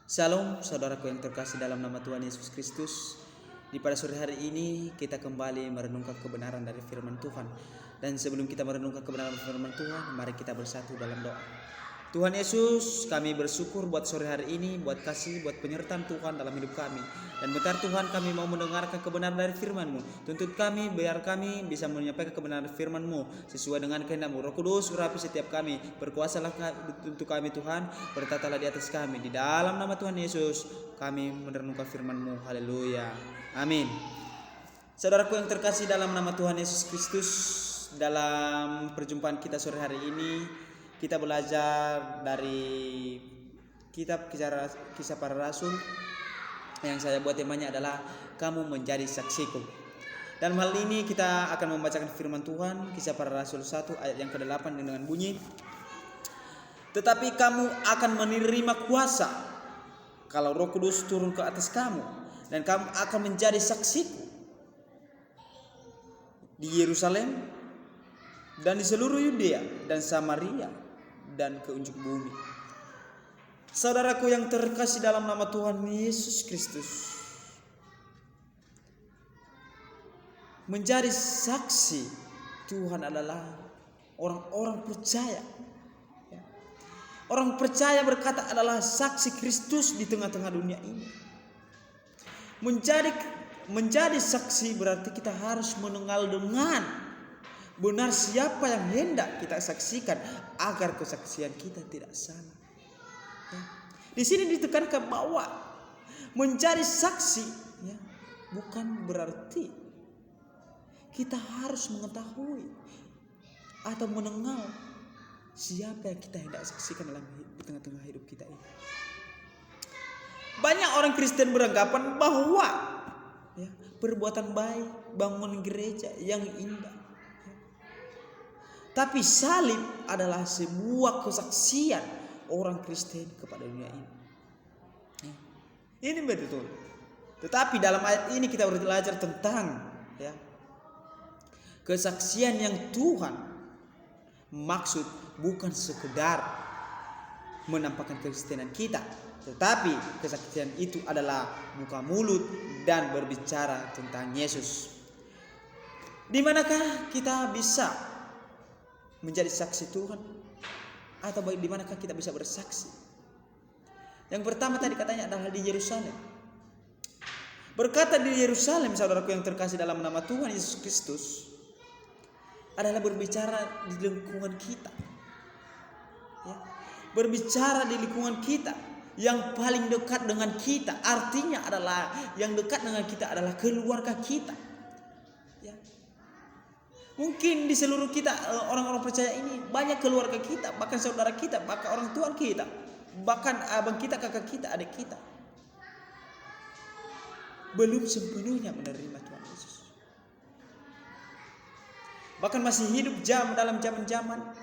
Shalom saudaraku yang terkasih dalam nama Tuhan Yesus Kristus. Di pada sore hari ini kita kembali merenungkan kebenaran dari firman Tuhan. Dan sebelum kita merenungkan kebenaran firman Tuhan, mari kita bersatu dalam doa. Tuhan Yesus, kami bersyukur buat sore hari ini, buat kasih, buat penyertaan Tuhan dalam hidup kami. Dan bentar Tuhan, kami mau mendengarkan kebenaran dari firman-Mu. Tuntut kami, biar kami bisa menyampaikan kebenaran firman-Mu sesuai dengan kehendak-Mu. Roh Kudus, urapi setiap kami. Berkuasalah untuk kami Tuhan, bertatalah di atas kami. Di dalam nama Tuhan Yesus, kami merenungkan firman-Mu. Haleluya. Amin. Saudaraku yang terkasih dalam nama Tuhan Yesus Kristus, dalam perjumpaan kita sore hari ini, kita belajar dari kitab kisah para rasul yang saya buat temanya adalah kamu menjadi saksiku. Dan hal ini kita akan membacakan firman Tuhan, kisah para rasul 1 ayat yang ke-8 dengan bunyi, tetapi kamu akan menerima kuasa kalau Roh Kudus turun ke atas kamu, dan kamu akan menjadi saksiku di Yerusalem dan di seluruh Yudea dan Samaria dan ke ujung bumi. Saudaraku yang terkasih dalam nama Tuhan Yesus Kristus, menjadi saksi Tuhan adalah orang-orang percaya. Orang percaya berkata adalah saksi Kristus di tengah-tengah dunia ini. Menjadi saksi berarti kita harus mengenal dengan benar siapa yang hendak kita saksikan agar kesaksian kita tidak salah. Di sini ditekankan bahwa menjadi saksi bukan berarti kita harus mengetahui atau mengenal siapa yang kita hendak saksikan di tengah-tengah hidup kita ini. Banyak orang Kristen beranggapan bahwa perbuatan baik, bangun gereja yang indah. Tapi salib adalah sebuah kesaksian orang Kristen kepada dunia ini. Ini betul. Tetapi dalam ayat ini kita belajar tentang kesaksian yang Tuhan maksud bukan sekedar menampakkan kekristenan kita, tetapi kesaksian itu adalah buka mulut dan berbicara tentang Yesus. Di manakah kita bisa menjadi saksi Tuhan? Atau di manakah kita bisa bersaksi? Yang pertama tadi katanya adalah di Yerusalem. Berkata di Yerusalem, saudaraku yang terkasih dalam nama Tuhan Yesus Kristus, adalah berbicara di lingkungan kita. Berbicara di lingkungan kita yang paling dekat dengan kita. Artinya adalah yang dekat dengan kita adalah keluarga kita. Mungkin di seluruh kita orang-orang percaya ini banyak keluarga kita, bahkan saudara kita, bahkan orang tua kita, bahkan abang kita, kakak kita, adik kita belum sepenuhnya menerima Tuhan Yesus. Bahkan masih hidup dalam zaman-zaman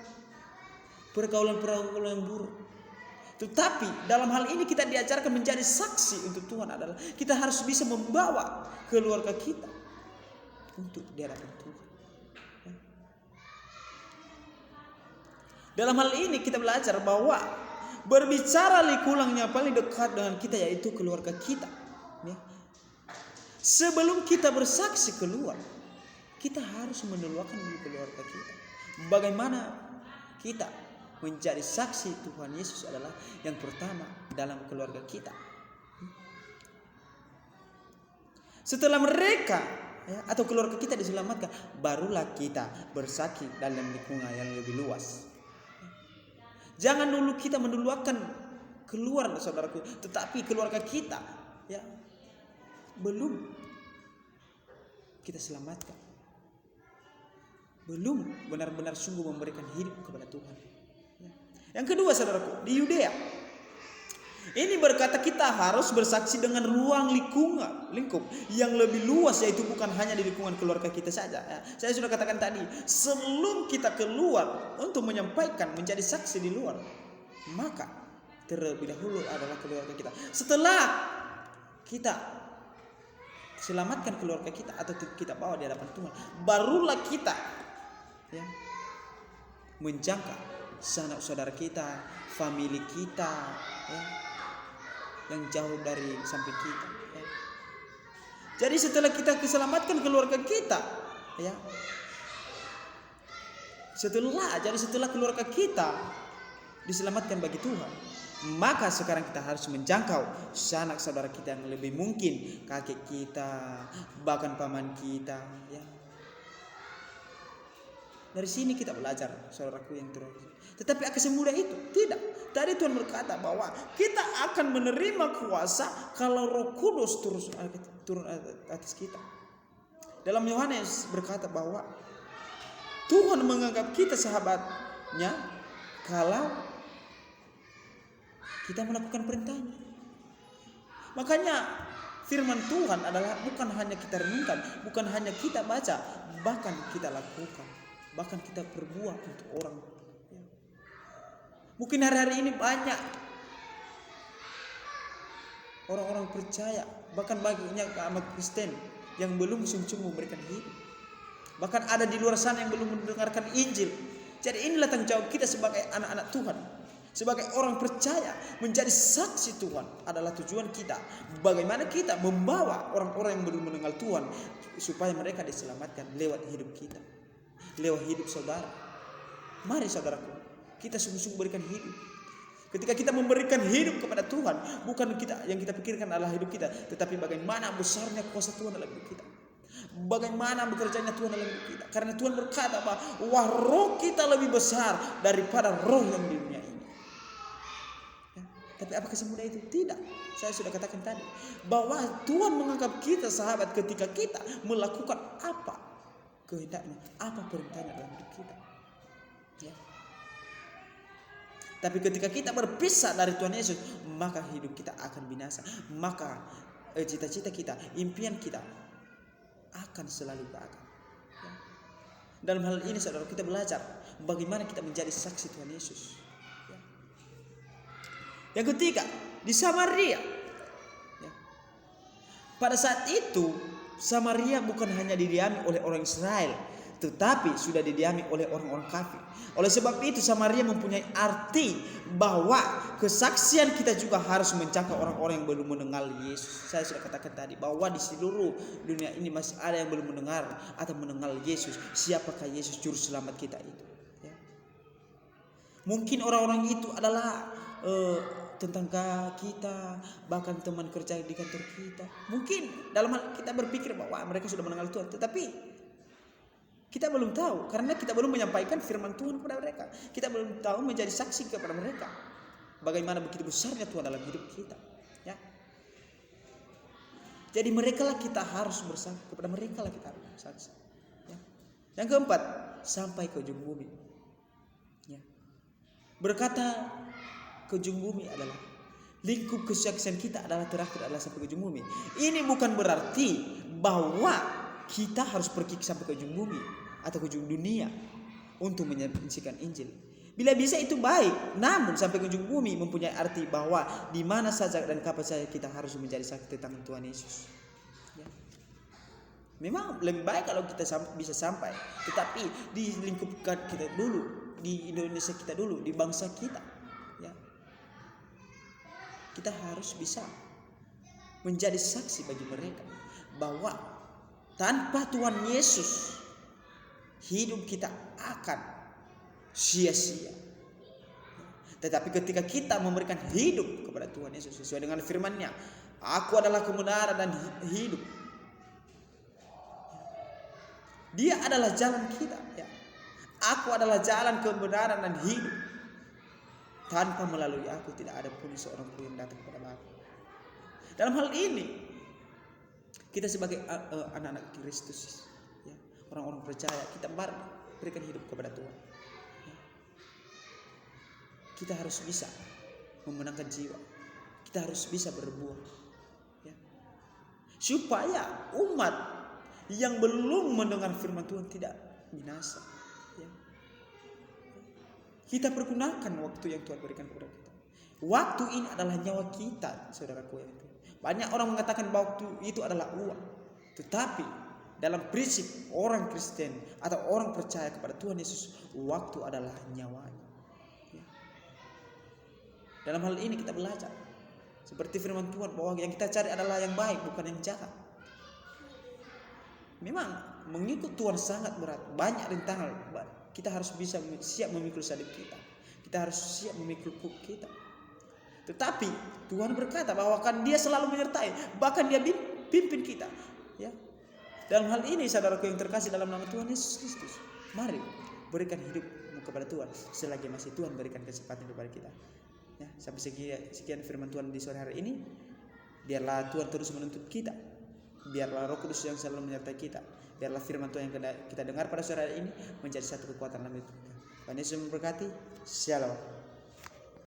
pergaulan-pergaulan yang buruk. Tetapi dalam hal ini kita diajarkan menjadi saksi untuk Tuhan adalah kita harus bisa membawa keluarga kita untuk di hadapan Tuhan. Dalam hal ini kita belajar bahwa berbicara lingkungan yang paling dekat dengan kita yaitu keluarga kita. Sebelum kita bersaksi keluar, kita harus mendulukan dulu keluarga kita. Bagaimana kita menjadi saksi Tuhan Yesus adalah yang pertama dalam keluarga kita. Setelah mereka atau keluarga kita diselamatkan, barulah kita bersaksi dalam lingkungan yang lebih luas. Jangan dulu kita mendulukan keluar, saudaraku, tetapi keluarga kita belum kita selamatkan, belum benar-benar sungguh memberikan hidup kepada Tuhan. Yang kedua, saudaraku, di Yudea ini berkata kita harus bersaksi dengan ruang lingkup yang lebih luas, yaitu bukan hanya di lingkungan keluarga kita saja. Saya sudah katakan tadi, sebelum kita keluar untuk menyampaikan menjadi saksi di luar, maka terlebih dahulu adalah keluarga kita. Setelah kita selamatkan keluarga kita atau kita bawa di hadapan Tuhan, barulah kita menjangkau sanak saudara kita, famili kita, yang jauh dari samping kita. Ya. Jadi setelah kita keselamatkan keluarga kita, ya, setelah keluarga kita diselamatkan bagi Tuhan, maka sekarang kita harus menjangkau sanak saudara kita yang lebih mungkin, kakek kita, bahkan paman kita, ya. Dari sini kita belajar, saudaraku yang terhormat. Tetapi akan semudah itu? Tidak. Tadi Tuhan berkata bahwa kita akan menerima kuasa kalau Roh Kudus turun atas kita. Dalam Yohanes berkata bahwa Tuhan menganggap kita sahabatnya kalau kita melakukan perintahnya. Makanya firman Tuhan adalah bukan hanya kita renungkan, bukan hanya kita baca, bahkan kita lakukan, bahkan kita perbuat untuk orang. Mungkin hari-hari ini banyak orang-orang percaya, bahkan banyak amat Kristen yang belum sungguh-sungguh memberikan hidup. Bahkan ada di luar sana yang belum mendengarkan Injil. Jadi inilah tanggung jawab kita sebagai anak-anak Tuhan, sebagai orang percaya, menjadi saksi Tuhan adalah tujuan kita. Bagaimana kita membawa orang-orang yang belum mengenal Tuhan supaya mereka diselamatkan lewat hidup kita, lewat hidup saudara. Mari saudaraku, kita sungguh-sungguh berikan hidup. Ketika kita memberikan hidup kepada Tuhan, bukan yang kita pikirkan adalah hidup kita, tetapi bagaimana besarnya kuasa Tuhan dalam hidup kita, bagaimana bekerjanya Tuhan dalam hidup kita. Karena Tuhan berkata bahwa roh kita lebih besar daripada roh yang di dunia ini. Ya, tapi apakah semudah itu? Tidak. Saya sudah katakan tadi bahwa Tuhan menganggap kita sahabat ketika kita melakukan apa kehendaknya, apa perintahnya dalam hidup kita. Ya. Tapi ketika kita berpisah dari Tuhan Yesus, maka hidup kita akan binasa. Maka cita-cita kita, impian kita akan selalu gagal. Ya. Dalam hal ini saudara, kita belajar bagaimana kita menjadi saksi Tuhan Yesus. Ya. Yang ketiga, di Samaria. Ya. Pada saat itu Samaria bukan hanya didiami oleh orang Israel, tetapi sudah didiami oleh orang-orang kafir. Oleh sebab itu Samaria mempunyai arti bahwa kesaksian kita juga harus menjangkau orang-orang yang belum mengenal Yesus. Saya sudah katakan tadi bahwa di seluruh dunia ini masih ada yang belum mendengar atau mengenal Yesus. Siapakah Yesus juru selamat kita itu? Ya. Mungkin orang-orang itu adalah tetangga kita, bahkan teman kerja di kantor kita. Mungkin dalam hal kita berpikir bahwa mereka sudah mengenal Tuhan, tetapi kita belum tahu karena kita belum menyampaikan firman Tuhan kepada mereka. Kita belum tahu menjadi saksi kepada mereka bagaimana begitu besarnya Tuhan dalam hidup kita. Ya. Jadi merekalah kita harus bersaksi, kepada merekalah kita harus bersaksi. Ya. Yang keempat, sampai ke ujung bumi. Ya. Berkata ke ujung bumi adalah lingkup kesaksian kita adalah terakhir adalah sampai ke ujung bumi. Ini bukan berarti bahwa kita harus pergi sampai ke ujung bumi atau ke ujung dunia untuk menyampaikan Injil. Bila bisa itu baik, namun sampai ke ujung bumi mempunyai arti bahwa di mana saja dan kapan saja kita harus menjadi saksi tentang Tuhan Yesus. Ya. Memang lebih baik kalau kita bisa sampai, tetapi di lingkup kita dulu, di Indonesia kita dulu, di bangsa kita, ya. Kita harus bisa menjadi saksi bagi mereka bahwa tanpa Tuhan Yesus hidup kita akan sia-sia. Tetapi ketika kita memberikan hidup kepada Tuhan Yesus sesuai dengan firman-Nya, aku adalah kebenaran dan hidup. Dia adalah jalan kita. Ya. Aku adalah jalan kebenaran dan hidup. Tanpa melalui aku tidak ada pun seorang pun yang datang kepada aku. Dalam hal ini kita sebagai anak-anak Kristus, ya, orang-orang percaya, kita mari berikan hidup kepada Tuhan. Ya. Kita harus bisa memenangkan jiwa. Kita harus bisa berbuah. Ya. Supaya umat yang belum mendengar firman Tuhan tidak binasa. Ya. Kita pergunakan waktu yang Tuhan berikan kepada kita. Waktu ini adalah nyawa kita, saudaraku yang itu. Banyak orang mengatakan bahwa waktu itu adalah uang. Tetapi dalam prinsip orang Kristen atau orang percaya kepada Tuhan Yesus, waktu adalah nyawanya. Ya. Dalam hal ini kita belajar Seperti firman Tuhan bahwa yang kita cari adalah yang baik, bukan yang jahat. Memang mengikut Tuhan sangat berat, banyak rintangan. Kita harus bisa siap memikul salib kita. Kita harus siap memikul kuk kita. Tetapi Tuhan berkata bahwa kan Dia selalu menyertai, bahkan Dia pimpin kita. Ya. Dalam hal ini saudaraku yang terkasih dalam nama Tuhan Yesus Kristus, mari berikan hidupmu kepada Tuhan selagi masih Tuhan berikan kesempatan kepada kita. Ya, sampai sekian firman Tuhan di sore hari ini. Biarlah Tuhan terus menuntut kita. Biarlah Roh Kudus yang selalu menyertai kita. Biarlah firman Tuhan yang kita dengar pada sore hari ini menjadi satu kekuatan dalam hidup kita. Tuhan Yesus memberkati. Shalom.